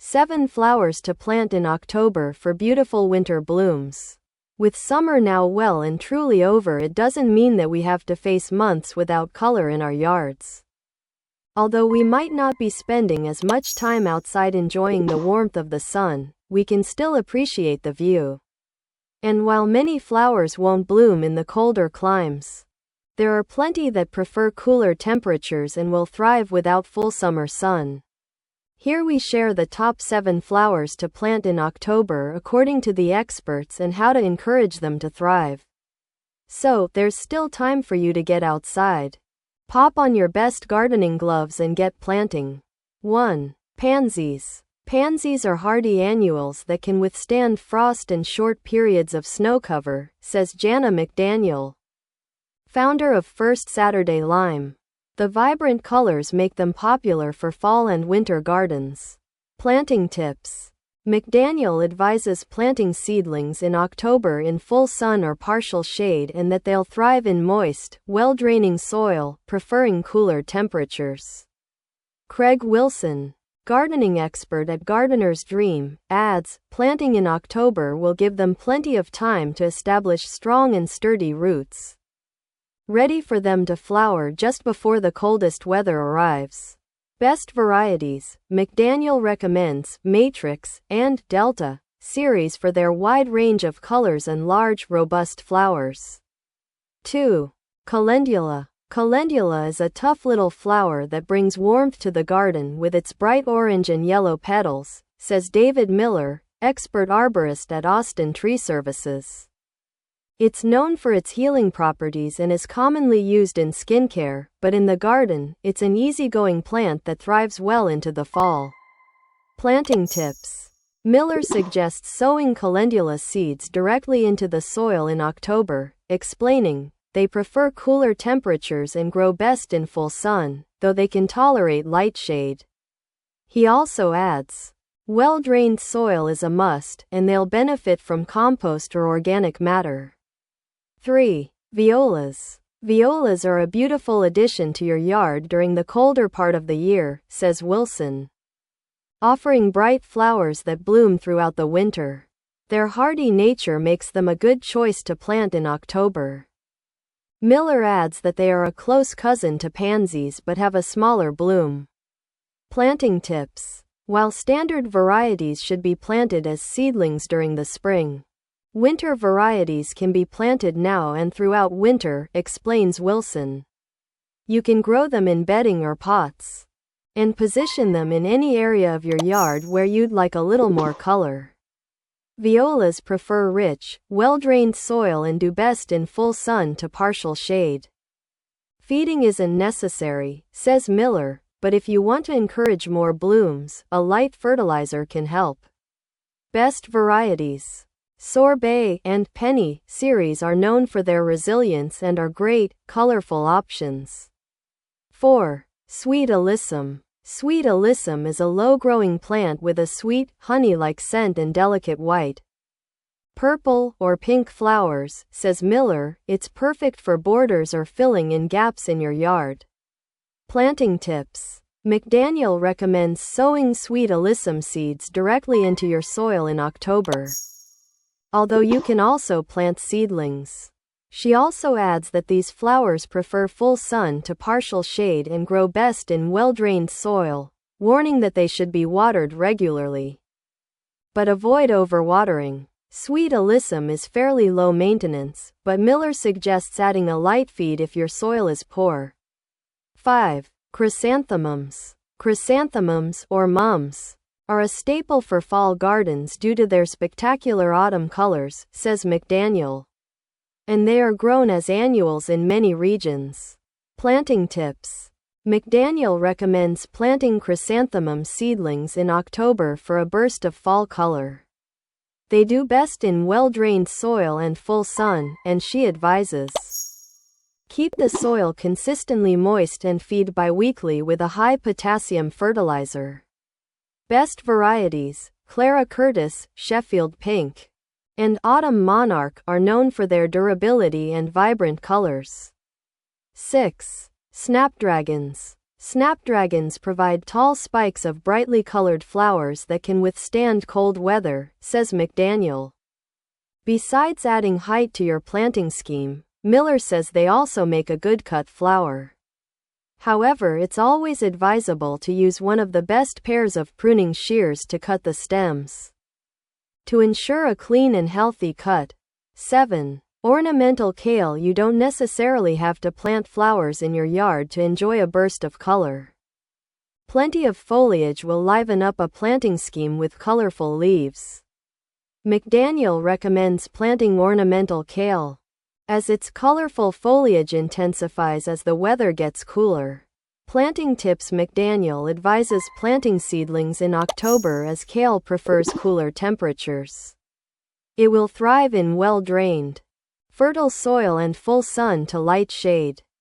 7 flowers to plant in October for beautiful winter blooms. With summer now well and truly over, it doesn't mean that we have to face months without color in our yards. Although we might not be spending as much time outside enjoying the warmth of the sun, we can still appreciate the view. And while many flowers won't bloom in the colder climes, there are plenty that prefer cooler temperatures and will thrive without full summer sun. Here we share the top 7 flowers to plant in October according to the experts and how to encourage them to thrive. So, there's still time for you to get outside. Pop on your best gardening gloves and get planting. 1. Pansies. Pansies are hardy annuals that can withstand frost and short periods of snow cover, says Jana McDaniel, founder of First Saturday Lime. The vibrant colors make them popular for fall and winter gardens. Planting tips. McDaniel advises planting seedlings in October in full sun or partial shade and that they'll thrive in moist, well-draining soil, preferring cooler temperatures. Craig Wilson, gardening expert at Gardener's Dream, adds, planting in October will give them plenty of time to establish strong and sturdy roots, ready for them to flower just before the coldest weather arrives. Best varieties. McDaniel recommends Matrix and Delta series for their wide range of colors and large, robust flowers. 2. Calendula. Calendula is a tough little flower that brings warmth to the garden with its bright orange and yellow petals, says David Miller, expert arborist at Austin Tree Services. It's known for its healing properties and is commonly used in skincare, but in the garden, it's an easygoing plant that thrives well into the fall. Planting tips. Miller suggests sowing calendula seeds directly into the soil in October, explaining, they prefer cooler temperatures and grow best in full sun, though they can tolerate light shade. He also adds, well-drained soil is a must, and they'll benefit from compost or organic matter. 3. Violas. Violas are a beautiful addition to your yard during the colder part of the year, says Wilson, offering bright flowers that bloom throughout the winter. Their hardy nature makes them a good choice to plant in October. Miller adds that they are a close cousin to pansies but have a smaller bloom. Planting tips. While standard varieties should be planted as seedlings during the spring, winter varieties can be planted now and throughout winter, explains Wilson. You can grow them in bedding or pots, and position them in any area of your yard where you'd like a little more color. Violas prefer rich, well-drained soil and do best in full sun to partial shade. Feeding isn't necessary, says Miller, but if you want to encourage more blooms, a light fertilizer can help. Best varieties. Sorbet and Penny series are known for their resilience and are great, colorful options. 4. Sweet alyssum. Sweet alyssum is a low-growing plant with a sweet, honey-like scent and delicate white, purple, or pink flowers, says Miller. It's perfect for borders or filling in gaps in your yard. Planting tips. McDaniel recommends sowing sweet alyssum seeds directly into your soil in October, although you can also plant seedlings. She also adds that these flowers prefer full sun to partial shade and grow best in well-drained soil, warning that they should be watered regularly, but avoid overwatering. Sweet alyssum is fairly low maintenance, but Miller suggests adding a light feed if your soil is poor. 5. Chrysanthemums. Chrysanthemums, or mums, are a staple for fall gardens due to their spectacular autumn colors, says McDaniel, and they are grown as annuals in many regions. Planting tips. McDaniel recommends planting chrysanthemum seedlings in October for a burst of fall color. They do best in well-drained soil and full sun, and she advises, keep the soil consistently moist and feed biweekly with a high potassium fertilizer. Best varieties. Clara Curtis, Sheffield Pink, and Autumn Monarch are known for their durability and vibrant colors. 6. Snapdragons. Snapdragons provide tall spikes of brightly colored flowers that can withstand cold weather, says McDaniel. Besides adding height to your planting scheme, Miller says they also make a good cut flower. However, it's always advisable to use one of the best pairs of pruning shears to cut the stems, to ensure a clean and healthy cut. 7. Ornamental kale. You don't necessarily have to plant flowers in your yard to enjoy a burst of color. Plenty of foliage will liven up a planting scheme with colorful leaves. McDaniel recommends planting ornamental kale, as its colorful foliage intensifies as the weather gets cooler. Planting tips. McDaniel advises planting seedlings in October as kale prefers cooler temperatures. It will thrive in well-drained, fertile soil and full sun to light shade.